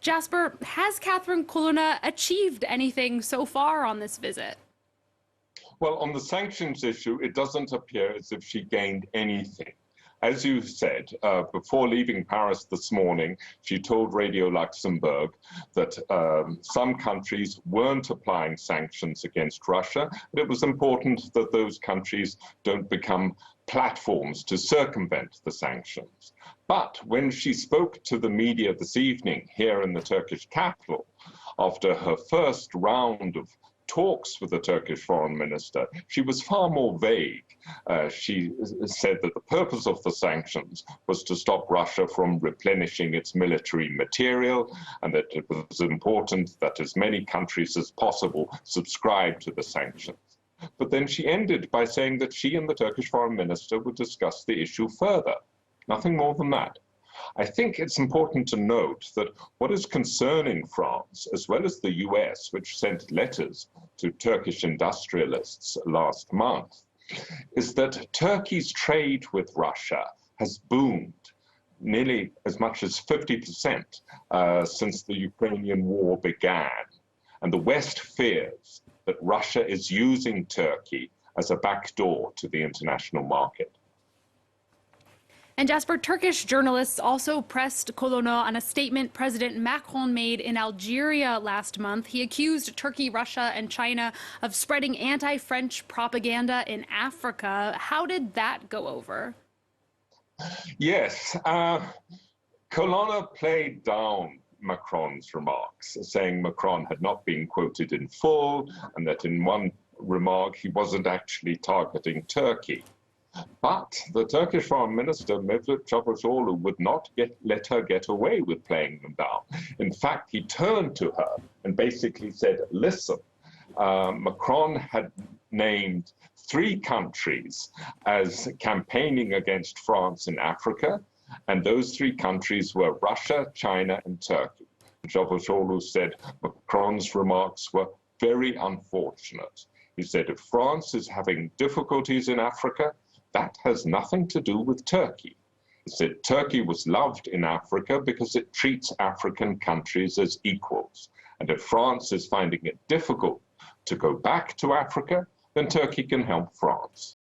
Jasper, has Catherine Colonna achieved anything so far on this visit? Well, on the sanctions issue, it doesn't appear as if she gained anything. As you said, before leaving Paris this morning, she told Radio Luxembourg that some countries weren't applying sanctions against Russia, but it was important that those countries don't become platforms to circumvent the sanctions. But when she spoke to the media this evening here in the Turkish capital, after her first round of talks with the Turkish foreign minister, she was far more vague. She said that the purpose of the sanctions was to stop Russia from replenishing its military material, and that it was important that as many countries as possible subscribe to the sanctions. But then she ended by saying that she and the Turkish foreign minister would discuss the issue further. Nothing more than that. I think it's important to note that what is concerning France, as well as the US, which sent letters to Turkish industrialists last month, is that Turkey's trade with Russia has boomed nearly as much as 50% since the Ukrainian war began. And the West fears that Russia is using Turkey as a backdoor to the international market. And Jasper, Turkish journalists also pressed Colonna on a statement President Macron made in Algeria last month. He accused Turkey, Russia, and China of spreading anti-French propaganda in Africa. How did that go over? Yes, Colonna played down Macron's remarks, saying Macron had not been quoted in full, and that in one remark he wasn't actually targeting Turkey. But the Turkish foreign minister, Mevlut Cavusoglu, would not let her get away with playing them down. In fact, he turned to her and basically said, listen, Macron had named 3 countries as campaigning against France in Africa, and those 3 countries were Russia, China, and Turkey. Cavusoglu said Macron's remarks were very unfortunate. He said, if France is having difficulties in Africa, that has nothing to do with Turkey. He said Turkey was loved in Africa because it treats African countries as equals. And if France is finding it difficult to go back to Africa, then Turkey can help France.